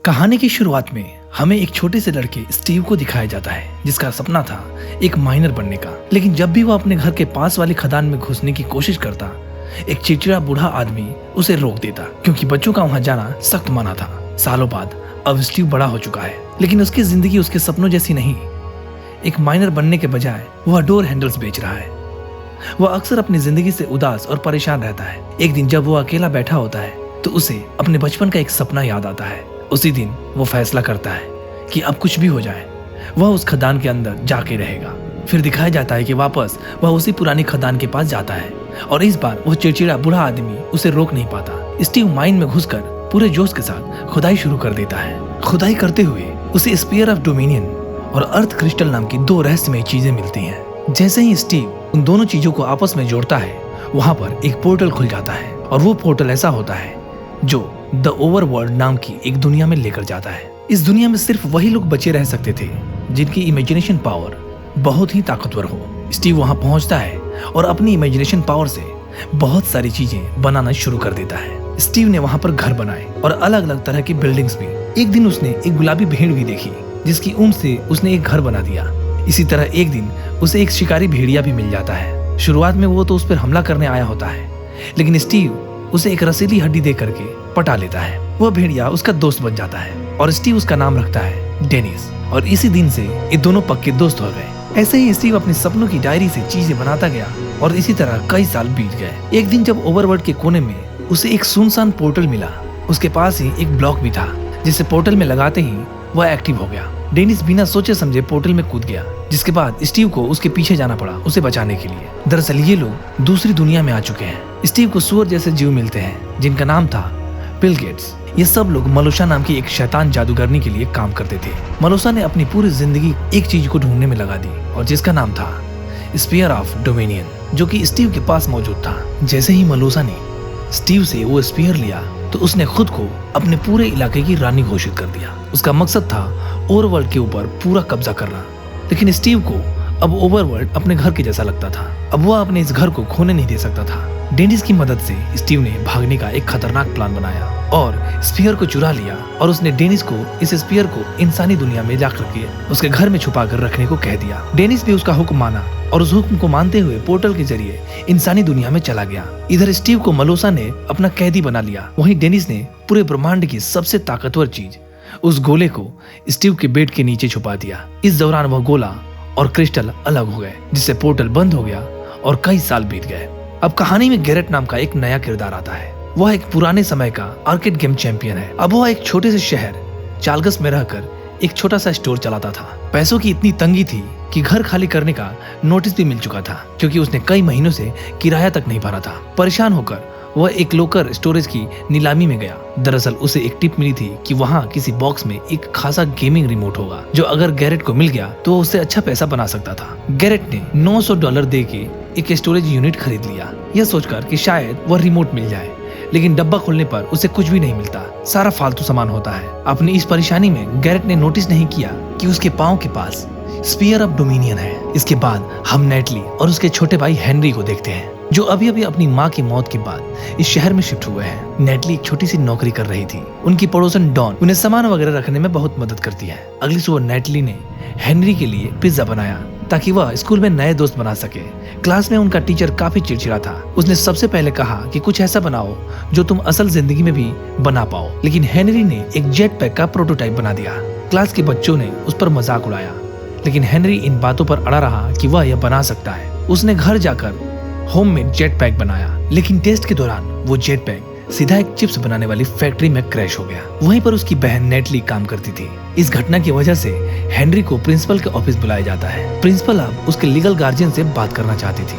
कहानी की शुरुआत में हमें एक छोटे से लड़के स्टीव को दिखाया जाता है जिसका सपना था एक माइनर बनने का। लेकिन जब भी वो अपने घर के पास वाली खदान में घुसने की कोशिश करता, एक चिड़चिड़ा बूढ़ा आदमी उसे रोक देता क्योंकि बच्चों का वहां जाना सख्त मना था। सालों बाद अब स्टीव बड़ा हो चुका है, लेकिन उसकी जिंदगी उसके सपनों जैसी नहीं। एक माइनर बनने के बजाय वह डोर हैंडल्स बेच रहा है। वह अक्सर अपनी जिंदगी से उदास और परेशान रहता है। एक दिन जब वो अकेला बैठा होता है तो उसे अपने बचपन का एक सपना याद आता है। उसी दिन वो फैसला करता है कि अब कुछ भी हो जाए वह उस खदान के अंदर जाके रहेगा। फिर दिखाया जाता है कि वापस वह उसी पुरानी खदान के पास जाता है और इस बार वह चिड़चिड़ा बूढ़ा आदमी उसे रोक नहीं पाता। स्टीव माइन में घुसकर पूरे जोश के साथ खुदाई शुरू कर देता है। खुदाई करते हुए उसे स्फीयर ऑफ डोमिनियन और अर्थ क्रिस्टल नाम की दो रहस्यमय चीजें मिलती हैं। जैसे ही स्टीव उन दोनों चीजों को आपस में जोड़ता है, वहां पर एक पोर्टल खुल जाता है और वो पोर्टल ऐसा होता है जो द ओवरवर्ल्ड नाम की एक दुनिया में लेकर जाता है। इस दुनिया में सिर्फ वही लोग बचे रह सकते थे जिनकी इमेजिनेशन पावर बहुत ही ताकतवर हो। स्टीव वहां पहुंचता है और अपनी इमेजिनेशन पावर से बहुत सारी चीजें बनाना शुरू कर देता है। स्टीव ने वहां पर घर बनाए और अलग अलग तरह की बिल्डिंग्स भी। एक दिन उसने एक गुलाबी भेड़ भी देखी जिसकी ऊन से उसने एक घर बना दिया। इसी तरह एक दिन उसे एक शिकारी भेड़िया भी मिल जाता है। शुरुआत में वो तो उस पर हमला करने आया होता है, लेकिन स्टीव उसे एक रसीली हड्डी दे करके पटा लेता है। वह भेड़िया उसका दोस्त बन जाता है और स्टीव उसका नाम रखता है डेनिस। और इसी दिन से ये दोनों पक्के दोस्त हो गए। ऐसे ही स्टीव अपने सपनों की डायरी से चीजें बनाता गया और इसी तरह कई साल बीत गए। एक दिन जब ओवरवर्ल्ड के कोने में उसे एक सुनसान पोर्टल मिला, उसके पास ही एक ब्लॉक भी था जिसे पोर्टल में लगाते ही वह एक्टिव हो गया। डेनिस बिना सोचे समझे पोर्टल में कूद गया, जिसके बाद स्टीव को उसके पीछे जाना पड़ा उसे बचाने के लिए। दरअसल ये लोग दूसरी दुनिया में आ चुके हैं। स्टीव को सुअर जैसे जीव मिलते हैं जिनका नाम था बिल गेट्स। ये सब लोग मलोशा नाम की एक शैतान जादूगरनी के लिए काम करते थे। मलोशा ने अपनी पूरी जिंदगी एक चीज को ढूंढने में लगा दी और जिसका नाम था स्फीयर ऑफ डोमिनियन, जो कि स्टीव के पास मौजूद था। जैसे ही मलोशा ने स्टीव से वो स्फीयर लिया तो उसने खुद को अपने पूरे इलाके की रानी घोषित कर दिया। उसका मकसद था ओवरवर्ल्ड के ऊपर पूरा कब्जा करना। लेकिन स्टीव को अब ओवरवर्ल्ड अपने घर के जैसा लगता था। अब वह अपने इस घर को खोने नहीं दे सकता था। डेनिस की मदद से स्टीव ने भागने का एक खतरनाक प्लान बनाया और स्फीयर को चुरा लिया और उसने डेनिस को इस स्फीयर को इंसानी दुनिया में जाकर के उसके घर में छुपा कर रखने को कह दिया। डेनिस भी उसका हुक्म माना और उस हुक्म को मानते हुए पोर्टल के जरिए इंसानी दुनिया में चला गया। इधर स्टीव को मलोशा ने अपना कैदी बना लिया। वहीं डेनिस ने पूरे ब्रह्मांड की सबसे ताकतवर चीज उस गोले को स्टीव के बेड के नीचे छुपा दिया। इस दौरान वह गोला और क्रिस्टल अलग हो गए, जिससे पोर्टल बंद हो गया और कई साल बीत गए। अब कहानी में गैरेट नाम का एक नया किरदार आता है। वह एक पुराने समय का आर्केड गेम चैंपियन है। अब वह एक छोटे से शहर चार्ल्स में रहकर एक छोटा सा स्टोर चलाता था। पैसों की इतनी तंगी थी कि घर खाली करने का नोटिस भी मिल चुका था क्योंकि उसने कई महीनों से किराया तक नहीं भरा था। परेशान होकर वह एक लोकर स्टोरेज की नीलामी में गया। दरअसल उसे एक टिप मिली थी कि वहाँ किसी बॉक्स में एक खासा गेमिंग रिमोट होगा जो अगर गैरेट को मिल गया तो उससे अच्छा पैसा बना सकता था। गैरेट ने $900 दे के एक स्टोरेज यूनिट खरीद लिया, यह सोचकर कि शायद वह रिमोट मिल जाए। लेकिन डब्बा खोलने पर उसे कुछ भी नहीं मिलता, सारा फालतू सामान होता है। अपनी इस परेशानी में गैरेट ने नोटिस नहीं किया कि उसके पाँव के पास स्फीयर ऑफ डोमिनियन है। इसके बाद हम नेटली और उसके छोटे भाई हेनरी को देखते हैं जो अभी अभी अपनी माँ की मौत के बाद इस शहर में शिफ्ट हुए हैं। नेटली एक छोटी सी नौकरी कर रही थी। उनकी पड़ोसन डॉन उन्हें सामान वगैरह रखने में बहुत मदद करती है। अगली सुबह नेटली ने हेनरी के लिए पिज्जा बनाया ताकि वह स्कूल में नए दोस्त बना सके। क्लास में उनका टीचर काफी चिड़चिड़ा था। उसने सबसे पहले कहा कि कुछ ऐसा बनाओ जो तुम असल जिंदगी में भी बना पाओ, लेकिन हेनरी ने एक जेट पैक का प्रोटोटाइप बना दिया। क्लास के बच्चों ने उस पर मजाक उड़ाया, लेकिन हेनरी इन बातों पर अड़ा रहा कि वह यह बना सकता है। उसने घर जाकर होममेड जेट पैक बनाया, लेकिन टेस्ट के दौरान वो जेट पैक सीधा एक चिप्स बनाने वाली फैक्ट्री में क्रैश हो गया। वहीं पर उसकी बहन नेटली काम करती थी। इस घटना की वजह से हेनरी को प्रिंसिपल के ऑफिस बुलाया जाता है। प्रिंसिपल अब उसके लीगल गार्जियन से बात करना चाहती थी।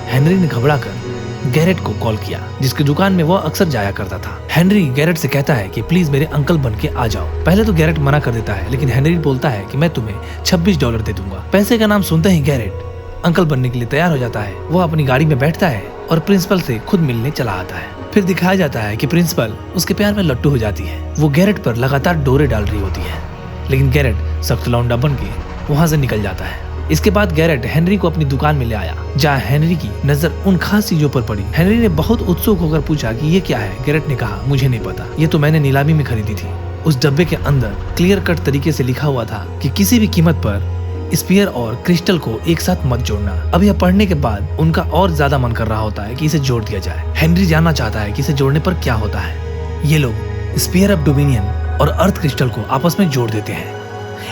हेनरी ने घबराकर गैरेट को कॉल किया, जिसकी दुकान में वह अक्सर जाया करता था। हेनरी गैरेट से कहता है कि प्लीज मेरे अंकल बन के आ जाओ। पहले तो गैरेट मना कर देता है, लेकिन हेनरी बोलता है कि मैं तुम्हें $26 दे दूंगा। पैसे का नाम सुनते ही गैरेट अंकल बनने के लिए तैयार हो जाता है। वह अपनी गाड़ी में बैठता है और प्रिंसिपल से खुद मिलने चला आता है। फिर दिखाया जाता है कि प्रिंसिपल उसके प्यार में लट्टू हो जाती है। वो गैरेट पर लगातार डोरे डाल रही होती है, लेकिन गैरेट सख्त लौंडा बन के वहाँ से निकल जाता है। इसके बाद गैरेट हेनरी को अपनी दुकान में ले आया, जहाँ हेनरी की नजर उन खास चीजों पर पड़ी। हेनरी ने बहुत उत्सुक होकर पूछा कि ये क्या है। गैरेट ने कहा, मुझे नहीं पता, ये तो मैंने नीलामी में खरीदी थी। उस डब्बे के अंदर क्लियर कट तरीके से लिखा हुआ था कि किसी भी कीमत पर स्पीयर और क्रिस्टल को एक साथ मत जोड़ना। अब यह पढ़ने के बाद उनका और ज्यादा मन कर रहा होता है कि इसे जोड़ दिया जाए। हेनरी जानना चाहता है कि इसे जोड़ने पर क्या होता है। ये लोग स्पीयर ऑफ डोमिनियन और अर्थ क्रिस्टल को आपस में जोड़ देते हैं।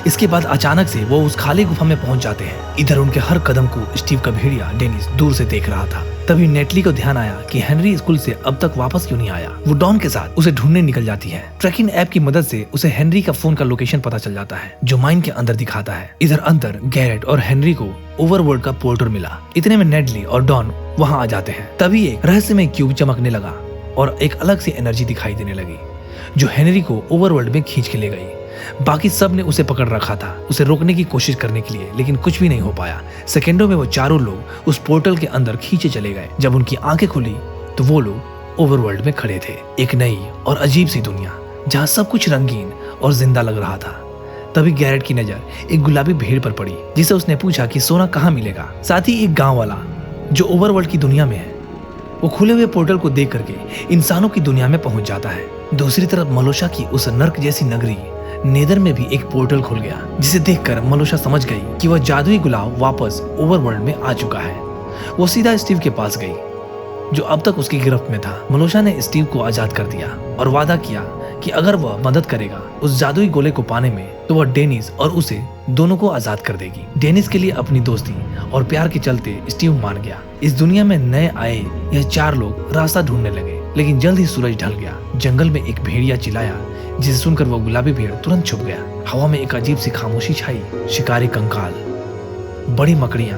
इसके बाद अचानक से वो उस खाली गुफा में पहुंच जाते हैं। इधर उनके हर कदम को स्टीव का भेड़िया डेनिस दूर से देख रहा था। तभी नेटली को ध्यान आया कि हेनरी स्कूल से अब तक वापस क्यों नहीं आया। वो डॉन के साथ उसे ढूंढने निकल जाती है। ट्रैकिंग ऐप की मदद से उसे हेनरी का फोन का लोकेशन पता चल जाता है जो माइन के अंदर दिखाता है। इधर अंदर गैरेट और हेनरी को ओवरवर्ल्ड का पोर्टल मिला। इतने में नेटली और डॉन वहाँ आ जाते हैं। तभी एक रहस्यमय क्यूब चमकने लगा और एक अलग सी एनर्जी दिखाई देने लगी जो हेनरी को ओवरवर्ल्ड में खींच के ले गई। बाकी सब ने उसे पकड़ रखा था उसे रोकने की कोशिश करने के लिए, लेकिन कुछ भी नहीं हो पाया। सेकेंडों में वो चारों लोग उस पोर्टल के अंदर खींचे चले गए। जब उनकी आंखें खुली तो वो लोग ओवरवर्ल्ड में खड़े थे, एक नई और अजीब सी दुनिया जहाँ सब कुछ रंगीन और जिंदा लग रहा था। तभी गैरेट की नजर एक गुलाबी भेड़ पर पड़ी जिसे उसने पूछा कि सोना कहाँ मिलेगा। साथ ही एक गाँव वाला जो ओवरवर्ल्ड की दुनिया में है वो खुले हुए पोर्टल को देख करके इंसानों की दुनिया में पहुंच जाता है। दूसरी तरफ मलोशा की उस नर्क जैसी नगरी नेदर में भी एक पोर्टल खुल गया जिसे देखकर मलोशा समझ गई कि वह जादुई गुलाब वापस ओवरवर्ल्ड में आ चुका है। वो सीधा स्टीव के पास गई जो अब तक उसकी गिरफ्त में था। मलोशा ने स्टीव को आजाद कर दिया और वादा किया कि अगर वह मदद करेगा उस जादुई गोले को पाने में तो वह डेनिस और उसे दोनों को आजाद कर देगी। डेनिस के लिए अपनी दोस्ती और प्यार के चलते स्टीव मान गया। इस दुनिया में नए आए यह चार लोग रास्ता ढूंढने लगे, लेकिन जल्द ही सूरज ढल गया। जंगल में एक भेड़िया चिल्लाया जिसे सुनकर वो गुलाबी भेड़ तुरंत छुप गया। हवा में एक अजीब सी खामोशी छाई। शिकारी कंकाल, बड़ी मकड़ियां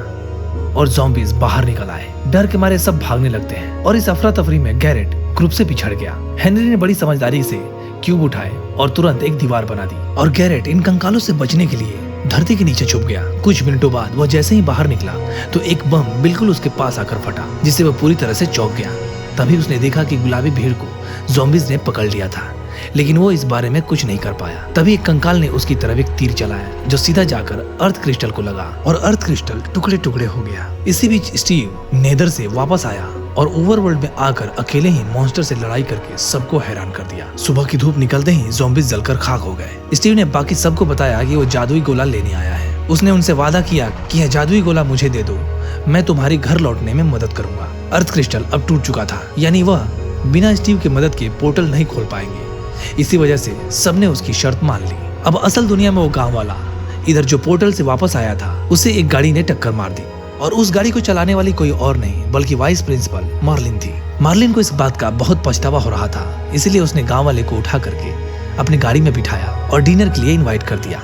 और ज़ॉम्बीज बाहर निकल आए। डर के मारे सब भागने लगते हैं और इस अफरा तफरी में गैरेट ग्रुप से पिछड़ गया। हेनरी ने बड़ी समझदारी से क्यूब उठाए और तुरंत एक दीवार बना दी और गैरेट इन कंकालों से बचने के लिए धरती के नीचे छुप गया। कुछ मिनटों बाद वह जैसे ही बाहर निकला तो एक बम बिल्कुल उसके पास आकर फटा जिससे वह पूरी तरह से चौंक गया। तभी उसने देखा कि गुलाबी भेड़ को ज़ॉम्बीज ने पकड़ लिया था, लेकिन वो इस बारे में कुछ नहीं कर पाया। तभी एक कंकाल ने उसकी तरफ एक तीर चलाया जो सीधा जाकर अर्थ क्रिस्टल को लगा और अर्थ क्रिस्टल टुकड़े टुकड़े हो गया। इसी बीच स्टीव नेदर से वापस आया और ओवरवर्ल्ड में आकर अकेले ही मॉन्स्टर से लड़ाई करके सबको हैरान कर दिया। सुबह की धूप निकलते ही ज़ॉम्बीज जलकर खाक हो गए। स्टीव ने बाकी सबको बताया कि वो जादुई गोला लेने आया है। उसने उनसे वादा किया कि यह जादुई गोला मुझे दे दो, मैं तुम्हारी घर लौटने में मदद करूंगा। अर्थ क्रिस्टल अब टूट चुका था, यानी वह बिना स्टीव की मदद के पोर्टल नहीं खोल पाएंगे। इसी वजह से सबने उसकी शर्त मान ली। अब असल दुनिया में वो गांव वाला इधर जो पोर्टल से वापस आया था उसे एक गाड़ी ने टक्कर मार दी और उस गाड़ी को चलाने वाली कोई और नहीं बल्कि वाइस प्रिंसिपल मार्लिन थी। मार्लिन को इस बात का बहुत पछतावा हो रहा था, इसलिए उसने गांव वाले को उठा करके अपनी गाड़ी में बिठाया और डिनर के लिए इनवाइट कर दिया।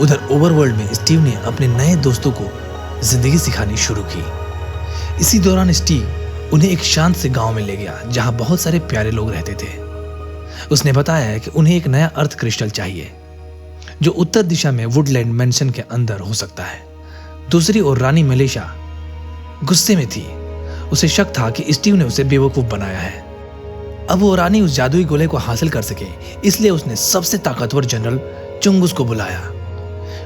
उधर ओवरवर्ल्ड में स्टीव ने अपने नए दोस्तों को जिंदगी सिखानी शुरू की। इसी दौरान स्टीव उन्हें एक शांत से गांव में ले गया जहां बहुत सारे प्यारे लोग रहते थे। उसने बताया कि उन्हें एक नया अर्थ क्रिस्टल चाहिए जो उत्तर दिशा में वुडलैंड मैंशन के अंदर हो सकता है। दूसरी ओर रानी मेलिशा गुस्से में थी। उसे शक था कि स्टीव ने उसे बेवकूफ बनाया है। अब वो रानी उस जादुई गोले को हासिल कर सके, इसलिए उसने सबसे ताकतवर जनरल चुंगुस को बुलाया।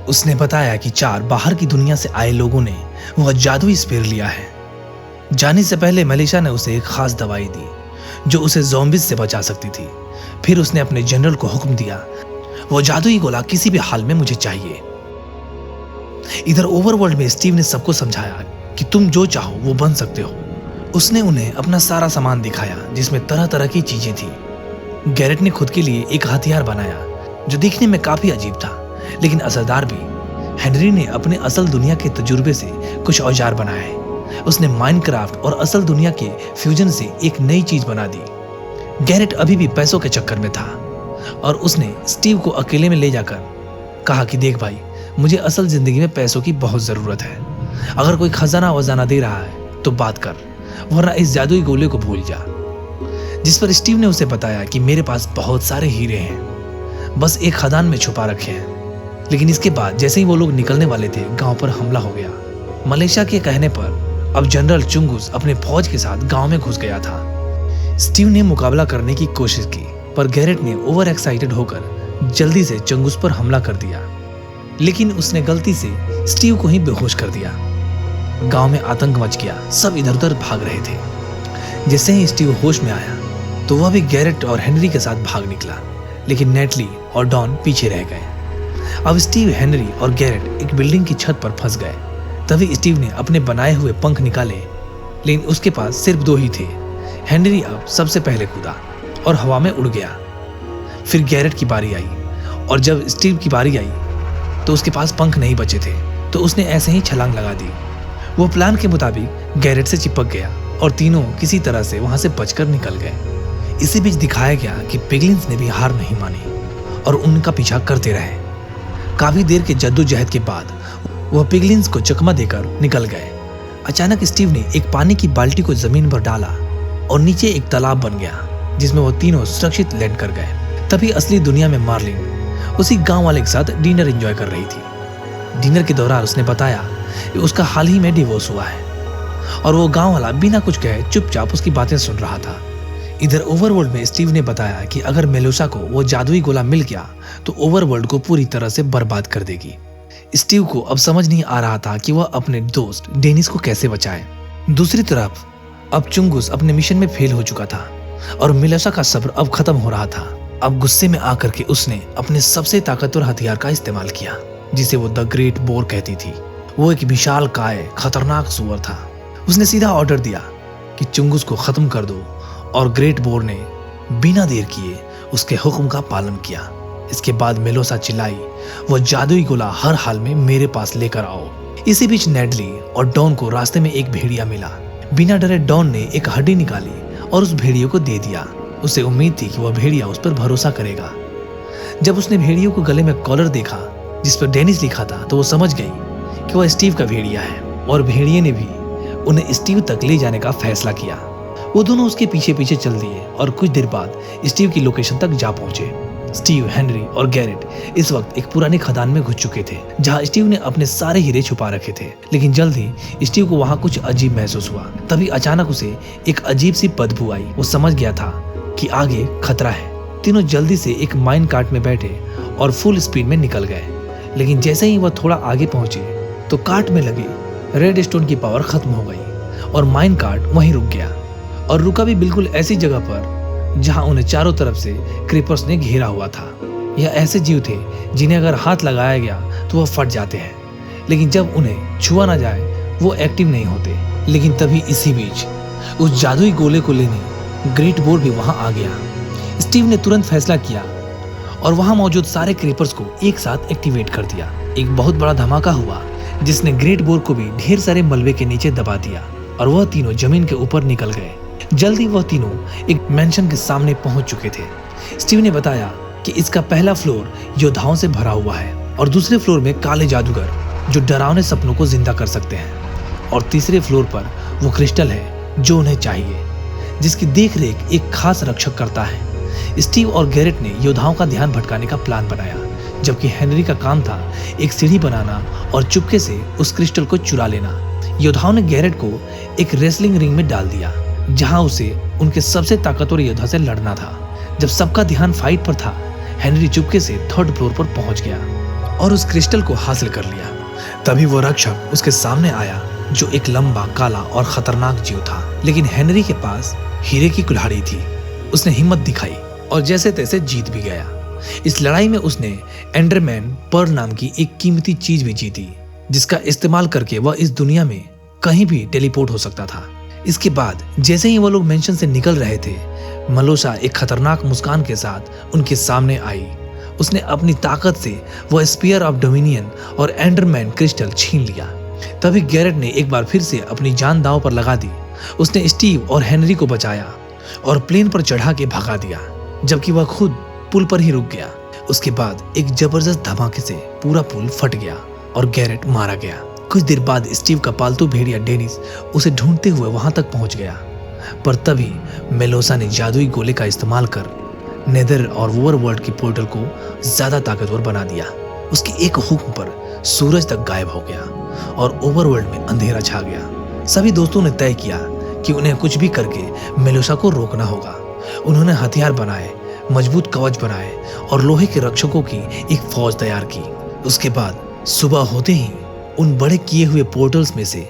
उसने बताया कि चार बाहर की दुनिया से आए लोगों ने वह जादुई स्पीयर लिया है। जाने से पहले मेलिशा ने उसे एक खास दवाई दी जो उसे ज़ॉम्बीज से बचा सकती थी। फिर उसने अपने जनरल को हुक्म दिया, वो जादुई गोला किसी भी हाल में मुझे चाहिए। इधर ओवरवर्ल्ड में स्टीव ने सबको समझाया कि तुम जो चाहो वो बन सकते हो। उसने उन्हें अपना सारा सामान दिखाया जिसमें तरह तरह की चीजें थी। गैरेट ने खुद के लिए एक हथियार बनाया जो दिखने में काफी अजीब था लेकिन असरदार भी। हेनरी ने अपने असल दुनिया के तजुर्बे से कुछ औजार बनाए। उसने माइनक्राफ्ट और असल दुनिया के फ्यूजन से एक नई चीज बना दी। गैरेट अभी भी पैसों के चक्कर में था और उसने स्टीव को अकेले में ले जाकर कहा कि देख भाई, मुझे असल जिंदगी में पैसों की बहुत जरूरत है। अगर कोई खजाना वजाना दे रहा है तो बात कर, वरना इस जादुई गोले को भूल जा। जिस पर स्टीव ने उसे बताया कि मेरे पास बहुत सारे हीरे हैं, बस एक खदान में छुपा रखे हैं। लेकिन इसके बाद जैसे ही वो लोग निकलने वाले थे, गांव पर हमला हो गया। मलेशिया के कहने पर अब जनरल चुंगुस अपने फौज के साथ गांव में घुस गया था। स्टीव ने मुकाबला करने की कोशिश की पर गैरेट ने ओवर एक्साइटेड होकर जल्दी से चंगुस पर हमला कर दिया, लेकिन उसने गलती से स्टीव को ही बेहोश कर दिया। गांव में आतंक मच गया, सब इधर उधर भाग रहे थे। जैसे ही स्टीव होश में आया तो वह भी गैरेट और हेनरी के साथ भाग निकला। लेकिन नेटली और डॉन पीछे रह गए। अब स्टीव, हेनरी और गैरेट एक बिल्डिंग की छत पर फंस गए। तभी स्टीव ने अपने बनाए हुए पंख निकाले, लेकिन उसके पास सिर्फ 2 ही थे। हेनरी अब सबसे पहले कूदा और हवा में उड़ गया। फिर गैरेट की बारी आई, और जब स्टीव की बारी आई तो उसके पास पंख नहीं बचे थे, तो उसने ऐसे ही छलांग लगा दी। वो प्लान के मुताबिक गैरेट से चिपक गया और तीनों किसी तरह से वहां से बचकर निकल गए। इसी बीच दिखाया गया कि पिगलिन्स ने भी हार नहीं मानी और उनका पीछा करते रहे। काफी देर के जद्दोजहद के बाद वह पिगलिन्स को चकमा देकर निकल गए। अचानक स्टीव ने एक पानी की बाल्टी को जमीन पर डाला और नीचे एक तालाब बन गया, जिसमें वो तीनों सुरक्षित लैंड कर गए। तभी असली दुनिया में मार्लिन उसी गांव वाले के साथ डिनर एंजॉय कर रही थी। डिनर के दौरान उसने बताया कि उसका हाल ही में डिवोर्स हुआ है, और वो गांव वाला बिना कुछ कहे चुपचाप उसकी बातें सुन रहा था। इधर ओवरवर्ल्ड में स्टीव ने बताया कि अगर मेलोसा को वो जादुई गोला मिल गया तो ओवरवर्ल्ड को पूरी तरह से बर्बाद कर देगी। स्टीव को अब समझ नहीं आ रहा था कि वह अपने दोस्त डेनिस को कैसे बचाए। दूसरी तरफ अब चुंगुस अपने मिशन में फेल हो चुका था और मेलोसा का सब्र अब खत्म हो रहा था। अब गुस्से में आकर के उसने अपने सबसे ताकतवर हथियार का इस्तेमाल किया, जिसे वो द ग्रेट बोर कहती थी। वो एक विशाल काय खतरनाक सुअर था। उसने सीधा ऑर्डर दिया कि चुंगुस को खत्म कर दो, और ग्रेट बोर ने बिना देर किए उसके हुक्म का पालन किया। इसके बाद मेलोसा चिल्लाई, वो जादुई गोला हर हाल में मेरे पास लेकर आओ। इसी बीच नेडली और डॉन को रास्ते में एक भेड़िया मिला। बिना डरे डॉन ने एक हड्डी निकाली और उस भेड़िए को दे दिया। उसे उम्मीद थी कि वह भेड़िया उस पर भरोसा करेगा। जब उसने भेड़ियों को गले में कॉलर देखा जिस पर डेनिस लिखा था, तो वो समझ गई कि वह स्टीव का भेड़िया है, और भेड़िए ने भी उन्हें स्टीव तक ले जाने का फैसला किया। वो दोनों उसके पीछे पीछे चल दिए और कुछ देर बाद स्टीव की लोकेशन तक जा पहुंचे। स्टीव, हेनरी और गैरेट इस वक्त एक पुरानी खदान में घुस चुके थे, जहां स्टीव ने अपने सारे हीरे छुपा रखे थे। लेकिन जल्द ही स्टीव को वहां कुछ अजीब महसूस हुआ। तभी अचानक उसे एक अजीब सी बदबू आई। वो समझ गया था कि आगे खतरा है। तीनों जल्दी से एक माइन कार्ट में बैठे और फुल स्पीड में निकल गए। लेकिन जैसे ही वह थोड़ा आगे पहुंचे तो कार्ट में लगे रेड स्टोन की पावर खत्म हो गई और माइन कार्ट वहीं रुक गया, और रुका भी बिल्कुल ऐसी जगह पर जहां उन्हें चारों तरफ से क्रीपर्स ने घेरा हुआ था। यह ऐसे जीव थे जिन्हें अगर हाथ लगाया गया तो वह फट जाते हैं, लेकिन जब उन्हें छुआ ना जाए वो एक्टिव नहीं होते। लेकिन तभी इसी बीच उस जादुई गोले को लेने ग्रेट बोर भी वहां आ गया। स्टीव ने तुरंत फैसला किया और वहां मौजूद सारे क्रीपर्स को एक साथ एक्टिवेट कर दिया। एक बहुत बड़ा धमाका हुआ जिसने ग्रेट बोर को भी ढेर सारे मलबे के नीचे दबा दिया, और वह तीनों जमीन के ऊपर निकल गए। जल्दी वह तीनों एक मैंशन के सामने पहुंच चुके थे। स्टीव ने बताया कि इसका पहला फ्लोर योद्धाओं से भरा हुआ है, और दूसरे फ्लोर में काले जादूगर जो डरावने सपनों को जिंदा कर सकते हैं, और तीसरे फ्लोर पर वो क्रिस्टल है जो उन्हें चाहिए, जिसकी देखरेख एक खास रक्षक करता है। स्टीव और गैरेट ने योद्धाओं का ध्यान भटकाने का प्लान बनाया, जबकि हेनरी का काम था एक सीढ़ी बनाना और चुपके से उस क्रिस्टल को चुरा लेना। योद्धाओं ने गैरेट को एक रेसलिंग रिंग में डाल दिया, जहां उसे उनके सबसे ताकतवर योद्धा से लड़ना था। जब सबका ध्यान फाइट पर था, हेनरी चुपके से 3rd फ्लोर पर पहुंच गया और उस क्रिस्टल को हासिल कर लिया। तभी वो रक्षक उसके सामने आया, जो एक लंबा, काला और खतरनाक जीव था। लेकिन हेनरी के पास हीरे की कुल्हाड़ी थी। उसने हिम्मत दिखाई और जैसे तैसे जीत भी गया। इस लड़ाई में उसने एंडरमैन पर्ल नाम की एक कीमती चीज भी जीती, जिसका इस्तेमाल करके वह इस दुनिया में कहीं भी टेलीपोर्ट हो सकता था। इसके बाद जैसे ही वो लोग मेंशन से निकल रहे थे, मेलोसा एक खतरनाक मुस्कान के साथ उनके सामने आई। उसने अपनी ताकत से वह स्पीयर ऑफ डोमिनियन और एंडरमैन क्रिस्टल छीन लिया। तभी गैरेट ने एक बार फिर से अपनी जान दांव पर लगा दी। उसने स्टीव और हेनरी को बचाया और प्लेन पर चढ़ा के भगा दिया, जबकि वह खुद पुल पर ही रुक गया। उसके बाद एक जबरदस्त धमाके से पूरा पुल फट गया और गैरेट मारा गया। कुछ देर बाद स्टीव का पालतू भेड़िया डेनिस उसे ढूंढते हुए वहां तक पहुंच गया, पर तभी मेलोसा ने जादुई गोले का इस्तेमाल कर नेदर और ओवरवर्ल्ड की पोर्टल को ज्यादा ताकतवर बना दिया। उसके एक हुक्म पर सूरज तक गायब हो गया और ओवरवर्ल्ड में अंधेरा छा गया। सभी दोस्तों ने तय किया कि उन्हें कुछ भी करके मेलोसा को रोकना होगा। उन्होंने हथियार बनाए, मजबूत कवच बनाए और लोहे के रक्षकों की एक फौज तैयार की। उसके बाद सुबह होते ही उन बड़े किए हुए पोर्टल्स में से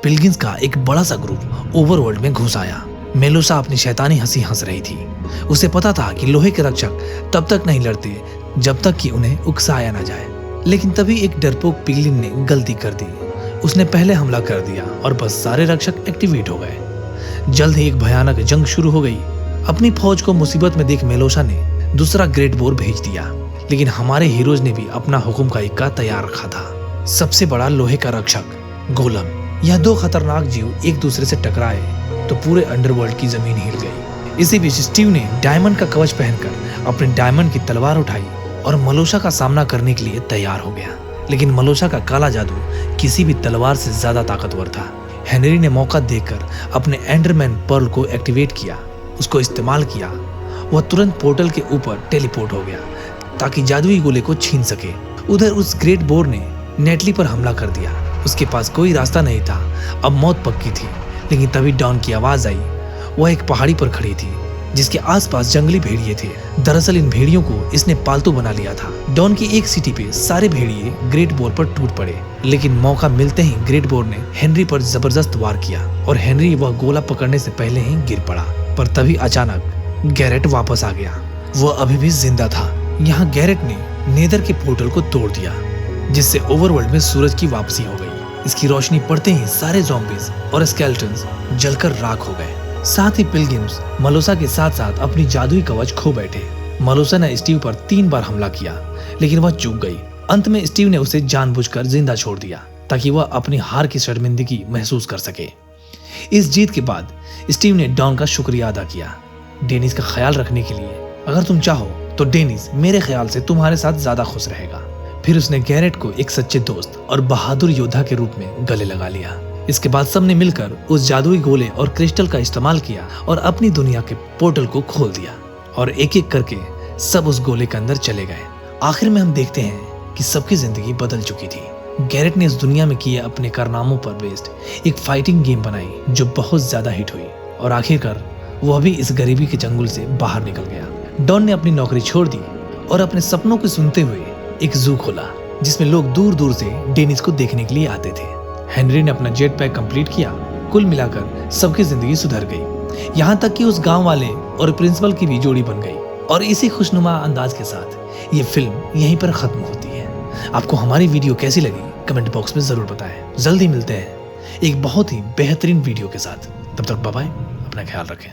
पिलगिन्स का एक बड़ा सा ग्रुप ओवरवर्ल्ड में घुस आया। मेलोसा अपनी शैतानी हंसी हंस रही थी। उसे पता था कि लोहे के रक्षक तब तक नहीं लड़ते जब तक कि उन्हें उकसाया ना जाए। लेकिन तभी एक डरपोक पिगलिन ने गलती कर दी। उसने पहले हमला कर दिया और बस सारे रक्षक एक्टिवेट हो गए। जल्द ही एक भयानक जंग शुरू हो गई। अपनी फौज को मुसीबत में देख मेलोसा ने दूसरा ग्रेट बोर भेज दिया, लेकिन हमारे हीरोज ने भी अपना हुक्म का इक्का तैयार रखा था। सबसे बड़ा लोहे का रक्षक गोलम। यह दो खतरनाक जीव एक दूसरे से टकराए तो पूरे अंडरवर्ल्ड की जमीन हिल गई। इसी बीच स्टीव ने डायमंड का कवच पहनकर अपनी डायमंड की तलवार उठाई और मलोशा का सामना करने के लिए तैयार हो गया। लेकिन मलोशा का काला जादू किसी भी तलवार से ज्यादा ताकतवर था। हेनरी ने मौका देखकर अपने एंडरमैन पर्ल को एक्टिवेट किया, उसको इस्तेमाल किया। वह तुरंत पोर्टल के ऊपर टेलीपोर्ट हो गया ताकि जादुई गोले को छीन सके। उधर उस ग्रेट बोर ने नेटली पर हमला कर दिया। उसके पास कोई रास्ता नहीं था, अब मौत पक्की थी। लेकिन तभी डॉन की आवाज आई। वह एक पहाड़ी पर खड़ी थी जिसके आसपास जंगली भेड़िए थे। दरअसल इन भेड़ियों को इसने पालतू बना लिया था। डॉन की एक सीटी पे सारे भेड़िए ग्रेट बोर पर टूट पड़े, लेकिन मौका मिलते ही ग्रेट बोर ने हेनरी पर जबरदस्त वार किया और हेनरी वह गोला पकड़ने से पहले ही गिर पड़ा। पर तभी अचानक गैरेट वापस आ गया। वह अभी भी जिंदा था। यहाँ गैरेट ने नेदर के पोर्टल को तोड़ दिया, जिससे ओवरवर्ल्ड में सूरज की वापसी हो गई। इसकी रोशनी पड़ते ही सारे ज़ॉम्बीज और स्केलेटन्स जलकर राख हो गए। साथ ही पिलग्रिम्स मलोसा के साथ साथ अपनी जादुई कवच खो बैठे। मलोसा ने स्टीव पर 3 बार हमला किया, लेकिन वह चूक गई। अंत में स्टीव ने उसे जानबूझकर जिंदा छोड़ दिया ताकि वह अपनी हार की शर्मिंदगी महसूस कर सके। इस जीत के बाद स्टीव ने डॉन का शुक्रिया अदा किया, डेनिस का ख्याल रखने के लिए। अगर तुम चाहो तो डेनिस मेरे ख्याल से तुम्हारे साथ ज्यादा खुश रहेगा। फिर उसने गैरेट को एक सच्चे दोस्त और बहादुर योद्धा के रूप में गले लगा लिया। इसके बाद सबने मिलकर उस जादुई गोले और क्रिस्टल का इस्तेमाल किया और अपनी दुनिया के पोर्टल को खोल दिया और एक एक करके सब उस गोले के अंदर चले गए। आखिर में हम देखते हैं कि सबकी जिंदगी बदल चुकी थी। गैरेट ने इस दुनिया में किए अपने कारनामों पर बेस्ड एक फाइटिंग गेम बनाई जो बहुत ज्यादा हिट हुई और आखिरकार वह भी इस गरीबी के चंगुल से बाहर निकल गया। डॉन ने अपनी नौकरी छोड़ दी और अपने सपनों को सुनते हुए एक जू खोला जिसमें लोग दूर दूर से डेनिस को देखने के लिए आते थे। हेनरी ने अपना जेट पैक कंप्लीट किया। कुल मिलाकर सबकी जिंदगी सुधर गई, यहाँ तक कि उस गांव वाले और प्रिंसिपल की भी जोड़ी बन गई। और इसी खुशनुमा अंदाज के साथ ये फिल्म यहीं पर खत्म होती है। आपको हमारी वीडियो कैसी लगी कमेंट बॉक्स में जरूर बताएं। जल्दी मिलते हैं एक बहुत ही बेहतरीन वीडियो के साथ। तब तक बाय बाय, अपना ख्याल रखें।